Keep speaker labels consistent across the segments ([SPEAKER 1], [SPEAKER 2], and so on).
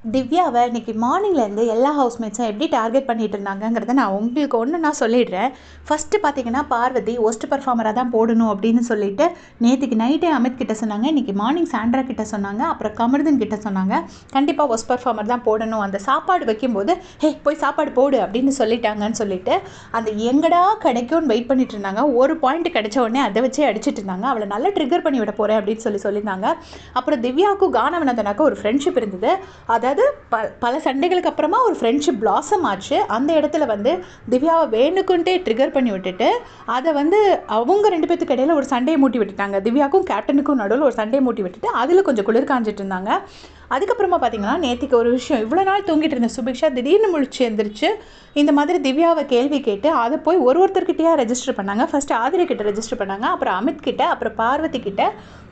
[SPEAKER 1] திவ்யாவை இன்னைக்கு மார்னிங்லேருந்து எல்லா ஹவுஸ்மேட்ஸும் எப்படி டார்கெட் பண்ணிட்டு இருந்தாங்கங்கிறத நான் உங்களுக்கு ஒன்று சொல்லிடுறேன். ஃபஸ்ட்டு பார்த்தீங்கன்னா, பார்வதி ஒஸ்ட் பர்ஃபார்மராக தான் போடணும் அப்படின்னு சொல்லிட்டு நேற்றுக்கு நைட்டே அமித் கிட்ட சொன்னாங்க. இன்றைக்கி மார்னிங் சாண்ட்ரா கிட்ட சொன்னாங்க. அப்புறம் கமர்தன் கிட்ட சொன்னாங்க. கண்டிப்பாக ஒஸ்ட் பர்ஃபார்மர் தான் போடணும், அந்த சாப்பாடு வைக்கும்போது ஹே போய் சாப்பாடு போடு அப்படின்னு சொல்லிட்டாங்கன்னு சொல்லிட்டு அந்த எங்கடா கிடைக்கும்னு வெயிட் பண்ணிட்டு இருந்தாங்க. ஒரு பாயிண்ட் கிடைச்ச உடனே அதை வச்சே அடிச்சிட்டு இருந்தாங்க. அவளை நல்லா ட்ரிகர் பண்ணி விட போகிறேன் அப்படின்னு சொல்லியிருந்தாங்க. அப்புறம் திவ்யாவுக்கும் கானவனந்தனாக்கும் ஒரு ஃப்ரெண்ட்ஷிப் இருந்தது. அதாவது பல சண்டைகளுக்கு அப்புறமா ஒரு ஃப்ரெண்ட்ஷிப் பிளாசம் ஆச்சு. அந்த இடத்துல வந்து திவ்யாவை வேணுக்குன்ட்டே ட்ரிகர் பண்ணி விட்டுட்டு அதை வந்து அவங்க ரெண்டு பேத்துக்கு இடையில ஒரு சண்டையை மூட்டி விட்டுட்டாங்க. திவ்யாவுக்கும் கேப்டனுக்கும் நடுவில் ஒரு சண்டையை மூட்டி விட்டுட்டு அதில் கொஞ்சம் குளிர் காஞ்சிட்டு இருந்தாங்க. அதுக்கப்புறமா பார்த்தீங்கன்னா, நேற்றுக்கு ஒரு விஷயம், இவ்வளோ நாள் தூங்கிட்டு இருந்த சுபிக்ஷா திடீர்னு முழிச்சு எழுந்திரிச்சு இந்த மாதிரி திவ்யாவை கேள்வி கேட்டு அதை போய் ஒருத்தர்கிட்டயா ரெஜிஸ்டர் பண்ணாங்க. ஃபஸ்ட்டு ஆதிரை கிட்ட ரெஜிஸ்டர் பண்ணாங்க, அப்புறம் அமித் கிட்ட, அப்புறம் பார்வதி கிட்ட,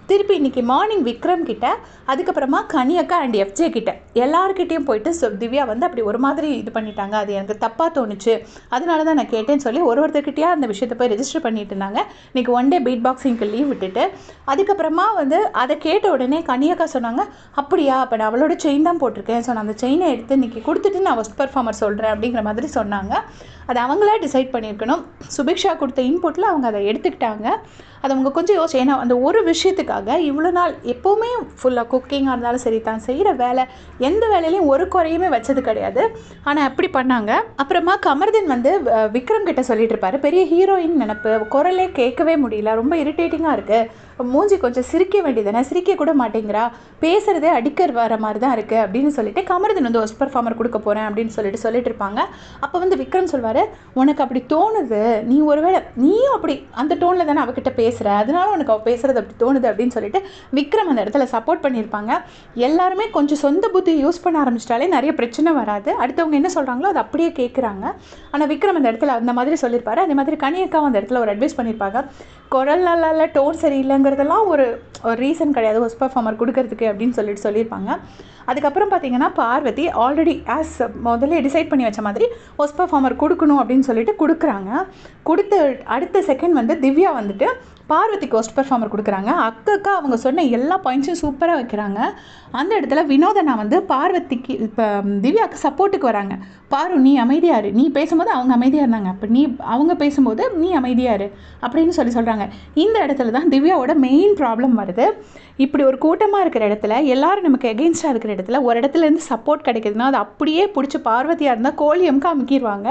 [SPEAKER 1] திருப்பி இன்றைக்கி மார்னிங் விக்ரம் கிட்ட, அதுக்கப்புறமா கனியக்கா அண்ட் எஃப்ஜே கிட்ட எல்லாருக்கிட்டையும் போயிட்டு திவ்யா வந்து அப்படி ஒரு மாதிரி இது பண்ணிட்டாங்க. அது எனக்கு தப்பாக தோணுச்சு, அதனால தான் நான் கேட்டேன்னு சொல்லி ஒருத்தர்கிட்டயா அந்த விஷயத்தை போய் ரெஜிஸ்டர் பண்ணிட்டு இருந்தாங்க. இன்றைக்கி ஒன் டே பீட் பாக்ஸிங்க்கு லீவ் விட்டுட்டு அதுக்கப்புறமா வந்து அதை கேட்ட உடனே கனியக்கா சொன்னாங்க, அப்படியா, அப்போ நான் அவளோட செயின் தான் போட்டிருக்கேன், ஸோ நான் அந்த செயினை எடுத்து இன்றைக்கி கொடுத்துட்டு நான் ஒஸ்ட் பர்ஃபார்மர் சொல்கிறேன் அப்படிங்கிற மாதிரி சொன்னாங்க. அதை அவங்களா டிசைட் பண்ணியிருக்கணும். சுபிக்ஷா கொடுத்த இன்புட்டில் அவங்க அதை எடுத்துக்கிட்டாங்க. அதை அவங்க கொஞ்சம் யோசிச்சு, ஏன்னா அந்த ஒரு விஷயத்துக்காக இவ்வளோ நாள் எப்போவுமே ஃபுல்லாக குக்கிங்காக இருந்தாலும் சரி, தான் செய்கிற வேலை எந்த வேலையிலையும் ஒரு குறையுமே வச்சது கிடையாது. ஆனால் அப்படி பண்ணாங்க. அப்புறமா கமர்தன் வந்து விக்ரம் கிட்ட சொல்லிட்டு இருப்பாரு, பெரிய ஹீரோயின் நினப்பு, குரலே கேட்கவே முடியல, ரொம்ப இரிட்டேட்டிங்காக இருக்குது, மூஞ்சி கொஞ்சம் சிரிக்க வேண்டியதானே, சிரிக்க கூட மாட்டேங்கிறா, பேசுகிறதே அடிக்கர் வர மாதிரி தான் இருக்குது அப்படின்னு சொல்லிட்டு கமர்தன் வந்து ஒஸ்ட் பர்ஃபார்மர் கொடுக்க போகிறேன் அப்படின்னு சொல்லிட்டு இருப்பாங்க. அப்போ வந்து விக்ரம் சொல்வார், உனக்கு அப்படி தோணுது, நீ ஒருவேளை நீயும் அப்படி அந்த டோனில் தானே அவகிட்ட பேசுகிற, அதனால உனக்கு அவள் பேசுகிறது அப்படி தோணுது அப்படின்னு சொல்லிட்டு விக்ரம் அந்த இடத்துல சப்போர்ட் பண்ணியிருப்பாங்க. எல்லாருமே கொஞ்சம் சொந்த புத்தி யூஸ் பண்ண ஆரம்பிச்சிட்டாலே நிறைய பிரச்சனை வராது. அடுத்தவங்க என்ன சொல்கிறாங்களோ அது அப்படியே கேட்குறாங்க. ஆனால் விக்ரம் அந்த இடத்துல அந்த மாதிரி சொல்லியிருப்பாரு. அதே மாதிரி கனியக்காவும் அந்த இடத்துல ஒரு அட்வைஸ் பண்ணியிருப்பாங்க, குரல் நல்லா இல்லை, டோன் சரியில்லைங்கிறதெல்லாம் ஒரு ரீசன் கிடையாது ஒஸ்ட் பர்ஃபார்மர் கொடுக்கறதுக்கு அப்படின்னு சொல்லியிருப்பாங்க. அதுக்கப்புறம் பார்த்தீங்கன்னா, பார்வதி ஆல்ரெடி முதல்ல டிசைட் பண்ணி வச்ச மாதிரி ஒஸ்ட் பர்ஃபார்மர் கொடுக்கணும் அப்படின்னு சொல்லிட்டு கொடுக்குறாங்க. கொடுத்த அடுத்த செகண்ட் வந்து திவ்யா வந்துட்டு பார்வதிக்கு ஒஸ்ட் பர்ஃபார்மர் கொடுக்குறாங்க. அக்கா அவங்க சொன்ன எல்லா பாயிண்ட்ஸும் சூப்பராக வைக்கிறாங்க. அந்த இடத்துல வினோதனா வந்து பார்வதிக்கு இப்போ திவ்யாவுக்கு சப்போர்ட்டுக்கு வராங்க. பாரு, நீ அமைதியாரு, நீ பேசும்போது அவங்க அமைதியாக இருந்தாங்க, அப்போ அவங்க பேசும்போது நீ அமைதியாரு அப்படின்னு சொல்கிறாங்க. இந்த இடத்துல தான் திவ்யாவோட மெயின் ப்ராப்ளம் வருது. இப்படி ஒரு கூட்டமாக இருக்கிற இடத்துல, எல்லாரும் நமக்கு எகெயின்ஸ்டாக இருக்கிற இடத்துல ஒரு இடத்துலேருந்து சப்போர்ட் கிடைக்குதுன்னா அது அப்படியே பிடிச்சி பார்வதியாக இருந்தால் கோழியம்க்கு அமுக்கிடுவாங்க.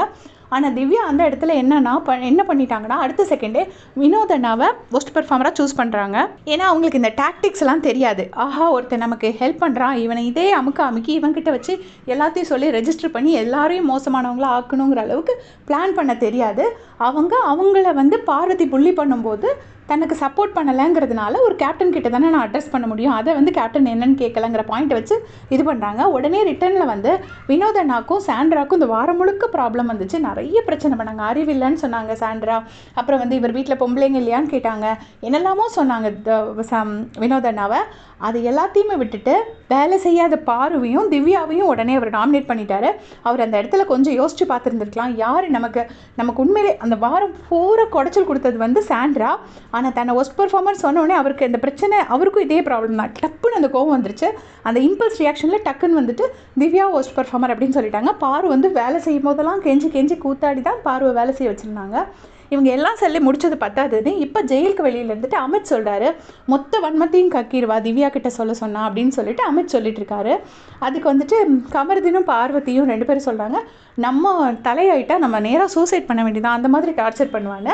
[SPEAKER 1] ஆனால் திவ்யா அந்த இடத்துல என்ன பண்ணிட்டாங்கன்னா, அடுத்த செகண்டே வினோதனாவை ஒஸ்ட் பர்ஃபார்மராக சூஸ் பண்ணுறாங்க. ஏன்னா அவங்களுக்கு இந்த டாக்டிக்ஸ் எல்லாம் தெரியாது. ஆஹா, ஒருத்தர் நமக்கு ஹெல்ப் பண்ணுறான், இவனை இதே அமுக்கி இவன்கிட்ட வச்சு எல்லாத்தையும் சொல்லி ரெஜிஸ்டர் பண்ணி எல்லாரையும் மோசமானவங்களா ஆக்கணுங்கிற அளவுக்கு பிளான் பண்ண தெரியாது. அவங்கள வந்து பார்வதி புள்ளி பண்ணும்போது தனக்கு சப்போர்ட் பண்ணலைங்கிறதுனால ஒரு கேப்டன் கிட்ட தானே நான் அட்ரஸ் பண்ண முடியும், அதை வந்து கேப்டன் என்னன்னு கேட்கலங்கிற பாயிண்ட்டை வச்சு இது பண்ணுறாங்க. உடனே ரிட்டர்னில் வந்து வினோதனாக்கும் சாண்ட்ராக்கும் இந்த வாரம் முழுக்க ப்ராப்ளம் வந்துச்சு, நிறைய பிரச்சனை பண்ணாங்க. அறிவில்லைன்னு சொன்னாங்க சாண்ட்ரா, அப்புறம் வந்து இவர் வீட்டில் பொம்பளைங்க இல்லையான்னு கேட்டாங்க, என்னெல்லாமோ சொன்னாங்க வினோதனாவை. அது எல்லாத்தையுமே விட்டுட்டு வேலை செய்யாத பாருவையும் திவ்யாவையும் உடனே அவர் நாமினேட் பண்ணிட்டாரு. அவர் அந்த இடத்துல கொஞ்சம் யோசிச்சு பார்த்துருந்துருக்கலாம், யார் நமக்கு உண்மையிலே அந்த வாரம் பூரா குடைச்சல் கொடுத்தது வந்து சாண்ட்ரா. ஆனால் தன்னை ஒஸ்ட் பர்ஃபார்மர் சொன்னோடனே அவருக்கு இந்த பிரச்சனை, அவருக்கும் இதே ப்ராப்ளம் தான். டப்புன்னு அந்த கோவம் வந்துருச்சு. அந்த இம்பல்ஸ் ரியாக்ஷனில் டக்குன்னு வந்துட்டு திவ்யா ஒஸ்ட் பர்ஃபார்மர் அப்படின்னு சொல்லிட்டாங்க. பாரு வந்து வேலை செய்யும் போதெல்லாம் கெஞ்சி கூத்தாடி தான் பாருவை வேலை செய்ய வச்சுருந்தாங்க. இவங்க எல்லாம் சொல்லி முடிச்சது பத்தாதுன்னு இப்போ ஜெயிலுக்கு வெளியில் இருந்துட்டு அமித் சொல்கிறாரு, மொத்த வன்மத்தையும் கக்கிடுவா திவ்யா கிட்ட சொன்னா அப்படின்னு சொல்லிட்டு அமித் சொல்லிட்டு இருக்காரு. அதுக்கு வந்துட்டு கமர்தீனும் பார்வதியும் ரெண்டு பேரும் சொல்கிறாங்க, நம்ம தலையாயிட்டா நம்ம நேராக சூசைட் பண்ண வேண்டியதான், அந்த மாதிரி டார்ச்சர் பண்ணுவாங்க.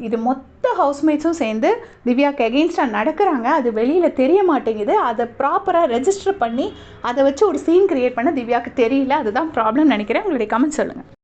[SPEAKER 1] இது மொத்த ஹவுஸ்மேட்ஸும் சேர்ந்து திவ்யாவுக்கு எகெயின்ஸ்டாக நடக்கிறாங்க, அது வெளியில் தெரிய மாட்டேங்குது. அதை ப்ராப்பராக ரெஜிஸ்டர் பண்ணி அதை வச்சு ஒரு சீன் கிரியேட் பண்ண திவ்யாவுக்கு தெரியல. அதுதான் ப்ராப்ளம் நினைக்கிறேன். உங்களுடைய கமெண்ட் சொல்லுங்கள்.